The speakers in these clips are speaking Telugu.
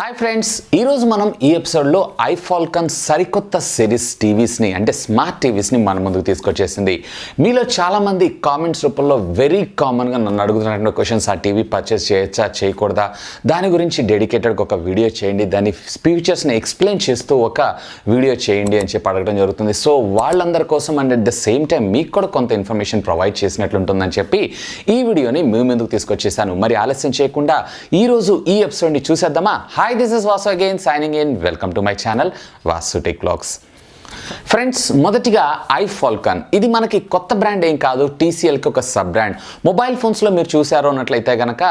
హాయ్ ఫ్రెండ్స్, ఈరోజు మనం ఈ ఎపిసోడ్లో ఐఫాల్కన్ సరికొత్త సిరీస్ టీవీస్ని అంటే స్మార్ట్ టీవీస్ని మన ముందుకు తీసుకొచ్చేసింది. మీలో చాలామంది కామెంట్స్ రూపంలో వెరీ కామన్గా నన్ను అడుగుతున్నటువంటి క్వశ్చన్స్, ఆ టీవీ పర్చేస్ చేయొచ్చా చేయకూడదా, దాని గురించి డెడికేటెడ్గా ఒక వీడియో చేయండి, దాని ఫీచర్స్ని ఎక్స్ప్లెయిన్ చేస్తూ ఒక వీడియో చేయండి అని చెప్పి అడగడం జరుగుతుంది. సో వాళ్ళందరి కోసం and at the same time మీకు కూడా కొంత ఇన్ఫర్మేషన్ ప్రొవైడ్ చేసినట్లుంటుందని చెప్పి ఈ వీడియోని మీ ముందుకు తీసుకొచ్చేసాను. మరి ఆలస్యం చేయకుండా ఈరోజు ఈ ఎపిసోడ్ని చూసేద్దామా? Hi, this is Vasu again signing in. Welcome to my channel, Vasu Tech Vlogs. Friends, మొదటిగా ఐఫాల్కన్ ఇది మనకి కొత్త బ్రాండ్ ఏం కాదు, టీసీఎల్కి ఒక సబ్ బ్రాండ్. మొబైల్ ఫోన్స్లో మీరు చూసారో అన్నట్లయితే కనుక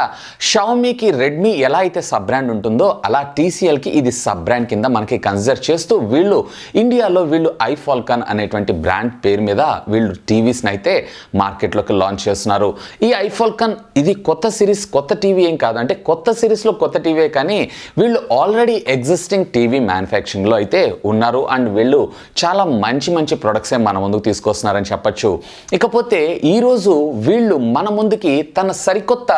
షావమీకి రెడ్మీ ఎలా అయితే సబ్ బ్రాండ్ ఉంటుందో అలా టీసీఎల్కి ఇది సబ్ బ్రాండ్ కింద మనకి కన్సిడర్ చేస్తూ వీళ్ళు ఇండియాలో ఐఫాల్కన్ అనేటువంటి బ్రాండ్ పేరు మీద వీళ్ళు టీవీస్ని అయితే మార్కెట్లోకి లాంచ్ చేస్తున్నారు. ఈ ఐఫాల్కన్ ఇది కొత్త సిరీస్, కొత్త టీవీ ఏం కాదు, అంటే కొత్త సిరీస్లో కొత్త టీవీ, కానీ వీళ్ళు ఆల్రెడీ ఎగ్జిస్టింగ్ టీవీ మ్యానుఫ్యాక్చరింగ్లో అయితే ఉన్నారు అండ్ వీళ్ళు చాలా మంచి ప్రొడక్ట్సే మన ముందుకు తీసుకొస్తున్నారని చెప్పచ్చు. ఇకపోతే ఈరోజు వీళ్ళు మన ముందుకి తన సరికొత్త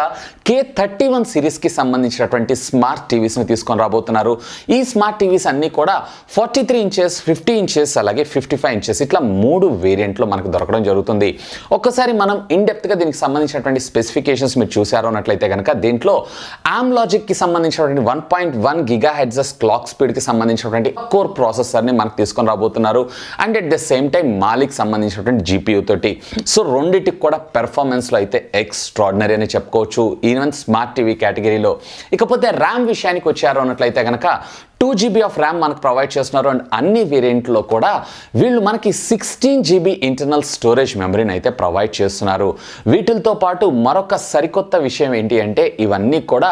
K31 సిరీస్కి సంబంధించినటువంటి స్మార్ట్ టీవీస్ని తీసుకొని రాబోతున్నారు. ఈ స్మార్ట్ టీవీస్ అన్నీ కూడా 43 ఇంచెస్, 50 ఇంచెస్ అలాగే 55 ఇంచెస్ ఇట్లా 3 వేరియంట్లో మనకు దొరకడం జరుగుతుంది. ఒక్కసారి మనం ఇన్డెప్త్గా దీనికి సంబంధించినటువంటి స్పెసిఫికేషన్స్ మీరు చూసారో అన్నట్లయితే కనుక దీంట్లో AMLogic సంబంధించినటువంటి 1.1 GHz క్లాక్ స్పీడ్కి సంబంధించినటువంటి కోర్ ప్రాసెసర్ని మనకు తీసుకొని రాబోతున్నారు and at the same time Malik సంబంధించినటువంటి GPU తోటి. సో రెండిటికి కూడా పెర్ఫార్మెన్స్లో అయితే ఎక్స్ట్రాడినరీ అని చెప్పుకోవచ్చు ఈవెన్ స్మార్ట్ టీవీ కేటగిరీలో. ఇకపోతే ర్యామ్ విషయానికి వచ్చారు అన్నట్లయితే కనుక 2 GB ఆఫ్ ర్యామ్ మనకు ప్రొవైడ్ చేస్తున్నారు అండ్ అన్ని వేరియంట్లో కూడా వీళ్ళు మనకి 16 GB ఇంటర్నల్ స్టోరేజ్ మెమరీని అయితే ప్రొవైడ్ చేస్తున్నారు. వీటితో పాటు మరొక సరికొత్త విషయం ఏంటి అంటే ఇవన్నీ కూడా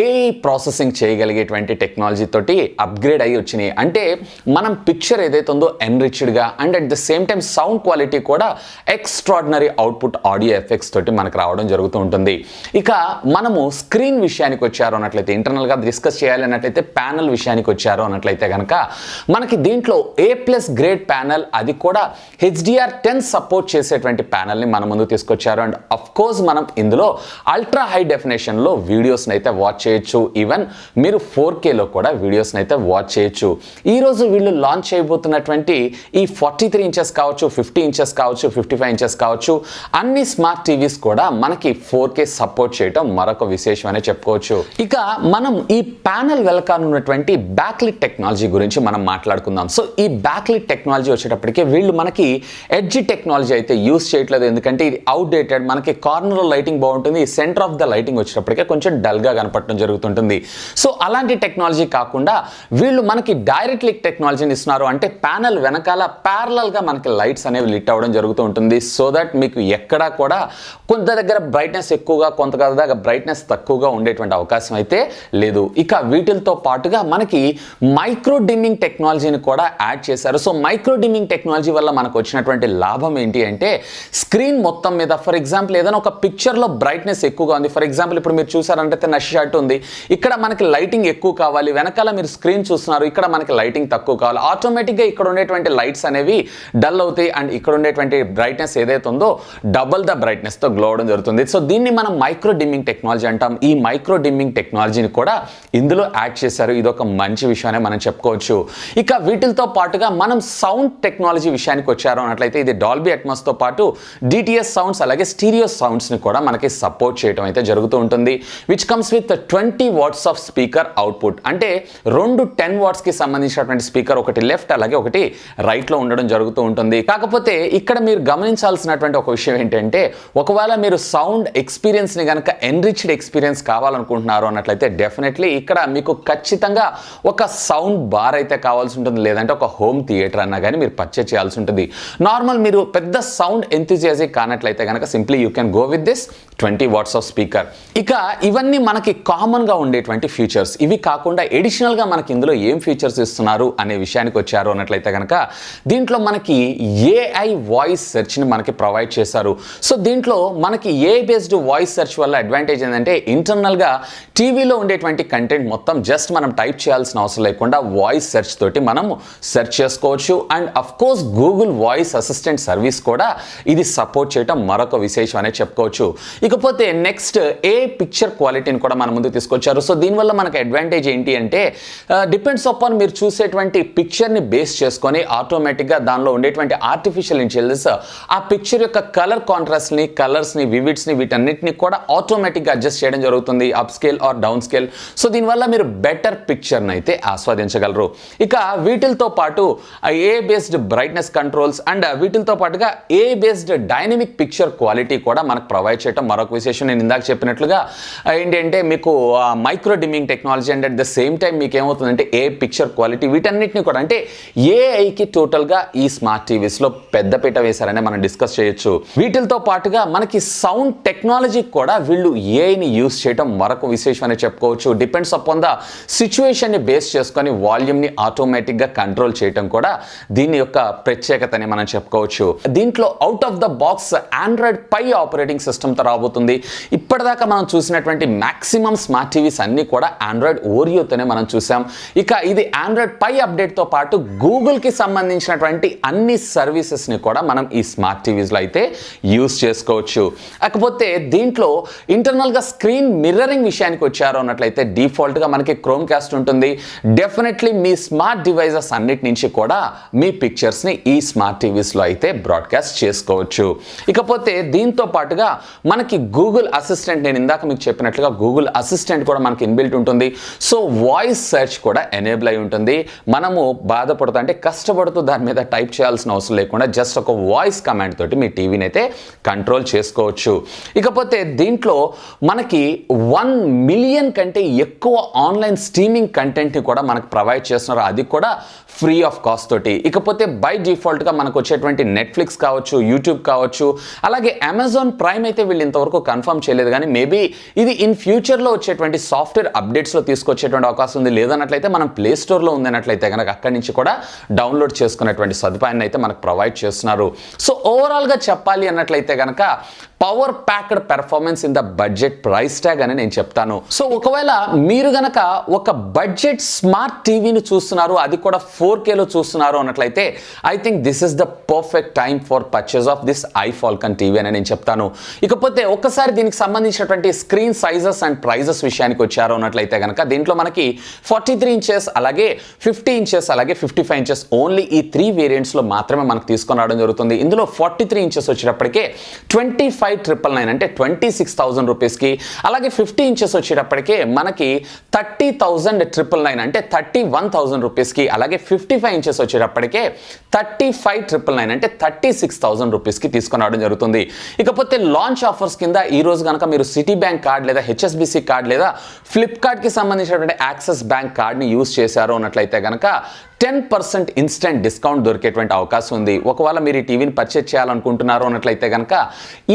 AI ప్రాసెసింగ్ చేయగలిగేటువంటి టెక్నాలజీ తోటి అప్గ్రేడ్ అయ్యి వచ్చినాయి. అంటే మనం పిక్చర్ ఏదైతే ఉందో ఎన్రిచ్డ్గా and at the same time sound quality కూడా ఎక్స్ట్రాడినరీ అవుట్పుట్ ఆడియో ఎఫెక్ట్స్ తోటి మనకు రావడం జరుగుతూ ఉంటుంది. ఇక మనము స్క్రీన్ విషయానికి వచ్చారు అన్నట్లయితే, ఇంటర్నల్గా డిస్కస్ చేయాలి అన్నట్లయితే ప్యానల్ విషయానికి వచ్చారు అన్నట్లయితే కనుక మనకి దీంట్లో A+ గ్రేడ్ ప్యానల్, అది కూడా HDR10 సపోర్ట్ చేసేటువంటి ప్యానల్ని మన ముందు తీసుకొచ్చారు. అండ్ అఫ్ కోర్స్ మనం ఇందులో అల్ట్రా హై డెఫినేషన్లో వీడియోస్ని అయితే వాచ్ చేయొచ్చు, ఈవెన్ మీరు 4Kలో కూడా వీడియోస్ని అయితే వాచ్ చేయొచ్చు. ఈరోజు వీళ్ళు లాంచ్ చేయబోతున్నటువంటి ఈ 43 ఇంచెస్ కావచ్చు, 50 ఇంచెస్ కావచ్చు, 55 ఇంచెస్ కావచ్చు, అన్ని స్మార్ట్ టీవీస్ కూడా మనకి 4K సపోర్ట్ చేయడం మరొక విశేషం అనే చెప్పుకోవచ్చు. ఇక మనం ఈ ప్యానల్ వెనకాలన్నటువంటి బ్యాక్లిట్ టెక్నాలజీ గురించి మనం మాట్లాడుకుందాం. సో ఈ బ్యాక్లిట్ టెక్నాలజీ వచ్చేటప్పటికి వీళ్ళు మనకి ఎడ్జ్ టెక్నాలజీ అయితే యూస్ చేయట్లేదు, ఎందుకంటే ఇది అవుట్డేటెడ్. మనకి కార్నర్ లైటింగ్ బాగుంటుంది, సెంటర్ ఆఫ్ ద లైటింగ్ వచ్చేటప్పటికే కొంచెం డల్గా కనపడటం జరుగుతుంటుంది. సో అలాంటి టెక్నాలజీ కాకుండా వీళ్ళు మనకి డైరెక్ట్ లిక్ టెక్నాలజీని ఇస్తున్నారు. అంటే ప్యానల్ వెనకాల ప్యారలల్గా మనకి లైట్స్ అనేవి లిట్ అవ్వడం జరుగుతూ ఉంటుంది. సో దట్ మీకు ఎక్కడా కూడా కొంత దగ్గర బ్రైట్నెస్ ఎక్కువగా, కొంత దగ్గర బ్రైట్నెస్ తక్కువగా ఉండేటువంటి అవకాశం అయితే లేదు. ఇక వీటితో పాటుగా మనకి మైక్రో డిమ్మింగ్ టెక్నాలజీని కూడా యాడ్ చేశారు. సో మైక్రో డిమ్మింగ్ టెక్నాలజీ వల్ల మనకు వచ్చినటువంటి లాభం ఏంటి అంటే స్క్రీన్ మొత్తం మీద ఫర్ ఎగ్జాంపుల్ ఏదైనా ఒక పిక్చర్లో బ్రైట్నెస్ ఎక్కువగా ఉంది, ఫర్ ఎగ్జాంపుల్ ఇప్పుడు మీరు చూసారంటే నా షర్ట్ ఉంది, ఇక్కడ మనకి లైటింగ్ ఎక్కువ కావాలి, వెనకాల మీరు స్క్రీన్ చూస్తున్నారు, ఇక్కడ మనకి లైటింగ్ తక్కువ కావాలి, ఆటోమేటిక్గా ఇక్కడ ఉండేటువంటి లైట్స్ అనేవి డల్ అవుతాయి అండ్ ఇక్కడ ఉండేటువంటి బ్రైట్నెస్ ఏదైతే ఉందో డబుల్ ద బ్రైట్నెస్తో గ్లో అవడం జరుగుతుంది. సో దీన్ని మనం మైక్రో డిమ్మింగ్ టెక్నాలజీ అంటాం. ఈ మైక్రో డిమ్మింగ్ టెక్నాలజీని కూడా ఇందులో యాడ్ చేశారు. ఇదొక మంచి విషయాన్ని మనం చెప్పుకోవచ్చు. ఇక వీటితో పాటుగా మనం సౌండ్ టెక్నాలజీ విషయానికి వచ్చారు అన్నట్లయితే ఇది డాల్బీ అట్మాస్తో పాటు DTS సౌండ్స్ అలాగే స్టీరియో సౌండ్స్ని కూడా మనకి సపోర్ట్ చేయడం అయితే జరుగుతూ ఉంటుంది. Which comes with 20 watts of speaker output. అంటే 2 10 వాట్స్కి సంబంధించినటువంటి స్పీకర్, ఒకటి లెఫ్ట్ అలాగే ఒకటి రైట్లో ఉండడం జరుగుతూ ఉంటుంది. కాకపోతే ఇక్కడ మీరు గమనించాల్సినటువంటి ఒక విషయం ఏంటంటే ఒకవేళ మీరు సౌండ్ ఎక్స్పీరియన్స్ని కనుక ఎన్రిచ్డ్ ఎక్స్పీరియన్స్ కావాలనుకుంటున్నారు అన్నట్లయితే డెఫినెట్లీ ఇక్కడ మీకు ఖచ్చితంగా ఒక సౌండ్ బార్ అయితే కావాల్సి ఉంటుంది, లేదంటే ఒక హోమ్ థియేటర్ అన్నా కానీ మీరు పర్చేజ్ చేయాల్సి ఉంటుంది. నార్మల్ మీరు పెద్ద సౌండ్ ఎంతూజియాస్టిక్ కానట్లయితే కనుక simply you can go with this 20 watts of speaker. ఇక ఇవన్నీ మనకి కామన్గా ఉండేటువంటి ఫీచర్స్. ఇవి కాకుండా ఎడిషనల్గా మనకి ఇందులో ఏం ఫీచర్స్ ఇస్తున్నారు అనే విషయానికి వచ్చారు అన్నట్లయితే కనుక దీంట్లో మనకి AI వాయిస్ సెర్చ్ని మనకి ప్రొవైడ్ చేశారు. సో దీంట్లో మనకి AI బేస్డ్ వాయిస్ సెర్చ్ వల్ల అడ్వాంటేజ్ ఏంటంటే ఇంటర్నల్గా టీవీలో ఉండేటువంటి కంటెంట్ మొత్తం జస్ట్ మనం టైప్ చేయాల్సిన చేయాల్సిన అవసరం లేకుండా వాయిస్ సెర్చ్ తోటి మనం సెర్చ్ చేసుకోవచ్చు. And of course Google voice assistant service కూడా ఇది సపోర్ట్ చేయడం మరొక విశేషం అనే చెప్పుకోవచ్చు. ఇకపోతే నెక్స్ట్ ఏ పిక్చర్ క్వాలిటీని కూడా మన ముందుకు తీసుకొచ్చారు. సో దీనివల్ల మనకు అడ్వాంటేజ్ ఏంటి అంటే డిపెండ్స్ అపాన్ మీరు చూసేటువంటి పిక్చర్ని బేస్ చేసుకొని ఆటోమేటిక్గా దానిలో ఉండేటువంటి ఆర్టిఫిషియల్ ఇంటెలిజెన్స్ ఆ పిక్చర్ యొక్క కలర్ కాంట్రాస్ట్ని, కలర్స్ని, వివిడ్స్ని వీటన్నిటిని కూడా ఆటోమేటిక్గా అడ్జస్ట్ చేయడం జరుగుతుంది, up scale are down scale. So దీనివల్ల మీరు బెటర్ పిక్చర్ని అయితే ఆస్వాదించగలరు. ఇక వీటితో పాటు ఏ బేస్డ్ బ్రైట్నెస్ కంట్రోల్స్ అండ్ వీటితో పాటుగా ఏ బేస్డ్ డైనమిక్ పిక్చర్ క్వాలిటీ కూడా మనకు ప్రొవైడ్ చేయడం మరొక విశేషం. నేను ఇందాక చెప్పినట్లుగా ఏంటంటే మీకు micro dimming technology and at the same time మీకు ఏమవుతుందంటే ఏ పిక్చర్ క్వాలిటీ వీటన్నిటిని కూడా అంటే ఏఐకి టోటల్గా ఈ స్మార్ట్ టీవీస్లో పెద్దపీట వేశారనే మనం డిస్కస్ చేయొచ్చు. వీటితో పాటుగా మనకి సౌండ్ టెక్నాలజీ కూడా వీళ్ళు ఏఐని యూస్ చేయడం మరొక విశేషం అని చెప్పుకోవచ్చు. డిపెండ్స్ అపాన్ ద సిచ్యువేషన్ని బేస్ చేసుకొని వాల్యూమ్ని ఆటోమేటిక్గా కంట్రోల్ చేయడం కూడా దీని యొక్క ప్రత్యేకతని మనం చెప్పుకోవచ్చు. దీంట్లో out of the box Android Pie operating సిస్టమ్తో రాబోతుంది. ఇప్పటిదాకా మనం చూసినటువంటి మ్యాక్సిమం స్మార్ట్ టీవీస్ అన్నీ కూడా ఆండ్రాయిడ్ ఓరియోతోనే మనం చూసాం. ఇక ఇది ఆండ్రాయిడ్ పై అప్డేట్తో పాటు గూగుల్కి సంబంధించినటువంటి అన్ని సర్వీసెస్ని కూడా మనం ఈ స్మార్ట్ టీవీస్లో అయితే యూస్ చేసుకోవచ్చు. కాకపోతే దీంట్లో ఇంటర్నల్గా స్క్రీన్ మిర్రరింగ్ విషయానికి వచ్చారు అన్నట్లయితే డిఫాల్ట్గా మనకి క్రోమ్ కాస్ట్ ఉంటుంది. డెఫినెట్లీ మీ స్మార్ట్ డివైజెస్ అన్నిటి నుంచి కూడా మీ పిక్చర్స్ని ఈ స్మార్ట్ టీవీస్లో అయితే బ్రాడ్కాస్ట్ చేసుకోవచ్చు. ఇకపోతే దీంతో పాటుగా మనకి గూగుల్ అసిస్టెంట్, నేను ఇందాక మీకు చెప్పినట్లుగా గూగుల్ అసిస్టెంట్ కూడా మనకి ఇన్బిల్ట్ ఉంటుంది. సో వాయిస్ సెర్చ్ కూడా ఎనేబుల్ అయి ఉంటుంది. మనము బాధపడుతూ అంటే కష్టపడుతూ దాని మీద టైప్ చేయాల్సిన అవసరం లేకుండా జస్ట్ ఒక వాయిస్ కమాండ్ తోటి మీ టీవీని అయితే కంట్రోల్ చేసుకోవచ్చు. ఇకపోతే దీంట్లో మనకి 1 మిలియన్ కంటే ఎక్కువ ఆన్లైన్ స్ట్రీమింగ్ కంటెంట్ని కూడా మనకు ప్రొవైడ్ చేస్తున్నారు, అది కూడా ఫ్రీ ఆఫ్ కాస్ట్ తోటి. ఇకపోతే బై డిఫాల్ట్గా మనకు వచ్చేటువంటి నెట్ఫ్లిక్స్ కావచ్చు, యూట్యూబ్ కావచ్చు, అలాగే అమెజాన్ ప్రైమ్ అయితే వీళ్ళు ఇంతవరకు కన్ఫర్మ్ చేయలేదు, కానీ మేబీ ఇది ఇన్ ఫ్యూచర్లో వచ్చేటువంటి సాఫ్ట్వేర్ అప్డేట్స్లో తీసుకొచ్చేటువంటి అవకాశం ఉంది. లేదన్నట్లయితే మనం ప్లే స్టోర్లో ఉందన్నట్లయితే కనుక అక్కడి నుంచి కూడా డౌన్లోడ్ చేసుకునేటువంటి సదుపాయాన్ని అయితే మనకు ప్రొవైడ్ చేస్తున్నారు. సో ఓవరాల్గా చెప్పాలి అన్నట్లయితే కనుక power packed performance in the budget price tag అని నేను చెప్తాను. సో ఒకవేళ మీరు గనక ఒక బడ్జెట్ స్మార్ట్ టీవీని చూస్తున్నారు, అది కూడా 4Kలో చూస్తున్నారు అన్నట్లయితే I think this is the perfect time for purchase of this iFFALCON TV అని నేను చెప్తాను. ఇకపోతే ఒక్కసారి దీనికి సంబంధించినటువంటి స్క్రీన్ సైజెస్ అండ్ ప్రైజెస్ విషయానికి వచ్చారు అన్నట్లయితే కనుక దీంట్లో మనకి 43 ఇంచెస్, అలాగే 50 ఇంచెస్, అలాగే 55 ఇంచెస్ ఓన్లీ ఈ 3 వేరియంట్స్లో మాత్రమే మనకు తీసుకొని రావడం జరుగుతుంది. ఇందులో 43 ఇంచెస్ వచ్చేటప్పటికే 25,999 అంటే 26,000 రూపీస్కి, అలాగే 50 ఇంచెస్ వచ్చేటప్పటికే మనకి 30,999 అంటే 31,000 రూపీస్కి, అలాగే 55 ఇంచెస్ వచ్చేటప్పటికే 35,999 అంటే 36,000 రూపీస్కి తీసుకొని రావడం జరుగుతుంది. ఇకపోతే లాంచ్ ఆఫర్స్ కింద ఈ రోజు కనుక మీరు సిటీ బ్యాంక్ కార్డ్ లేదా హెచ్ఎస్బిసి కార్డ్ లేదా ఫ్లిప్కార్ట్కి సంబంధించినటువంటి యాక్సిస్ బ్యాంక్ కార్డ్ని యూజ్ చేశారు అన్నట్లయితే కనుక 10% ఇన్స్టెంట్ డిస్కౌంట్ దొరికేటువంటి అవకాశం ఉంది. ఒకవేళ మీరు ఈ టీవీని పర్చేజ్ చేయాలనుకుంటున్నారు అన్నట్లయితే కనుక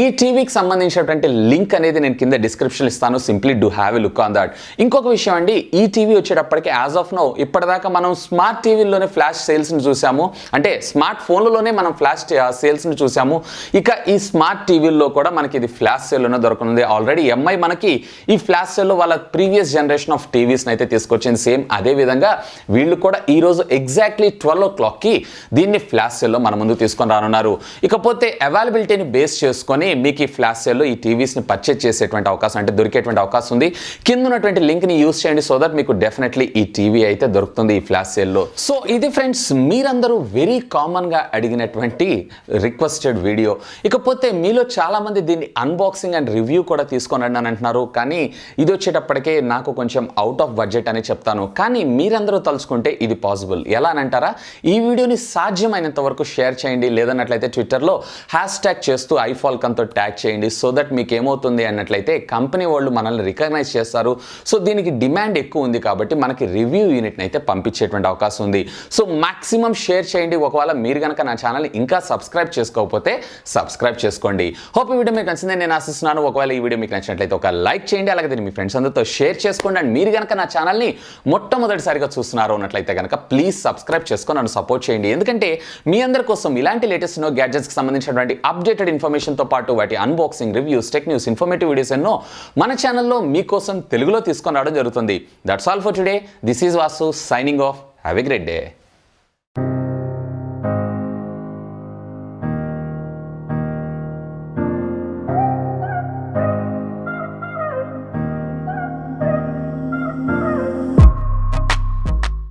ఈ టీవీకి సంబంధించినటువంటి లింక్ అనేది నేను కింద డిస్క్రిప్షన్ ఇస్తాను. Simply do have a look on that. ఇంకొక విషయం అండి, ఈ టీవీ వచ్చేటప్పటికి యాజ్ ఆఫ్ నౌ ఇప్పటిదాకా మనం స్మార్ట్ టీవీలోనే ఫ్లాష్ సేల్స్ని చూసాము, అంటే స్మార్ట్ ఫోన్లలోనే మనం ఫ్లాష్ సేల్స్ని చూసాము. ఇక ఈ స్మార్ట్ టీవీల్లో కూడా మనకి ఇది ఫ్లాష్ సేల్లోనే దొరకనుంది. ఆల్రెడీ ఎంఐ మనకి ఈ ఫ్లాష్ సేల్లో వాళ్ళ ప్రీవియస్ జనరేషన్ ఆఫ్ టీవీస్ని అయితే తీసుకొచ్చింది. సేమ్ అదే విధంగా వీళ్ళు కూడా ఈరోజు ఎగ్జాక్ట్లీ 12 o'clockకి దీన్ని ఫ్లాష్ సేల్లో మన ముందు తీసుకొని రానున్నారు. ఇకపోతే అవైలబిలిటీని బేస్ చేసుకొని మీకు ఈ ఫ్లాష్ సేల్లో ఈ టీవీస్ని పర్చేజ్ చేసేటువంటి అవకాశం అంటే దొరికేటువంటి అవకాశం ఉంది. కింద ఉన్నటువంటి లింక్ని యూస్ చేయండి సో దట్ మీకు డెఫినెట్లీ ఈ టీవీ అయితే దొరుకుతుంది ఈ ఫ్లాష్ సేల్లో. సో ఇది ఫ్రెండ్స్ మీరందరూ వెరీ కామన్గా అడిగినటువంటి రిక్వెస్టెడ్ వీడియో. ఇకపోతే మీలో చాలామంది దీన్ని అన్బాక్సింగ్ అండ్ రివ్యూ కూడా తీసుకొని రండి అని అంటున్నారు, కానీ ఇది వచ్చేటప్పటికే నాకు కొంచెం అవుట్ ఆఫ్ బడ్జెట్ అని చెప్తాను. కానీ మీరందరూ తలుచుకుంటే ఇది పాసిబుల్. ఎలా అని అంటారా, ఈ వీడియోని సాధ్యమైనంత వరకు షేర్ చేయండి, లేదన్నట్లయితే ట్విట్టర్లో #చేస్తూ ఐఫాల్కన్తో ట్యాగ్ చేయండి. సో దట్ మీకు ఏమవుతుంది అన్నట్లయితే కంపెనీ వాళ్ళు మనల్ని రికగ్నైజ్ చేస్తారు. సో దీనికి డిమాండ్ ఎక్కువ ఉంది కాబట్టి మనకి రివ్యూ యూనిట్ని అయితే పంపించేటువంటి అవకాశం ఉంది. సో మాక్సిమం షేర్ చేయండి. ఒకవేళ మీరు కనుక నా ఛానల్ని ఇంకా సబ్స్క్రైబ్ చేసుకోకపోతే సబ్స్క్రైబ్ చేసుకోండి. హోప్ ఈ వీడియో మీకు నచ్చిందని నేను ఆశిస్తున్నాను. ఒకవేళ ఈ వీడియో మీకు నచ్చినట్లయితే ఒక లైక్ చేయండి, అలాగే మీ ఫ్రెండ్స్ అందరితో షేర్ చేసుకోండి. అండ్ మీరు కనుక నా ఛానల్ని మొట్టమొదటిసారిగా చూస్తున్నారు అన్నట్లయితే కనుక ప్లీజ్ ప్లీజ్ సబ్స్క్రైబ్ చేసుకొని నన్ను సపోర్ట్ చేయండి. ఎందుకంటే మీ అందరి కోసం ఇలాంటి లేటెస్ట్ గ్యాడ్జెట్స్కి సంబంధించినటువంటి అప్డేటెడ్ ఇన్ఫర్మేషన్తో పాటు వాటి unboxing, reviews, tech news, informative videos ఎన్నో మన ఛానల్లో మీకోసం తెలుగులో తీసుకొని రావడం జరుగుతుంది. That's all for today. This is Vasu signing off. Have a great day.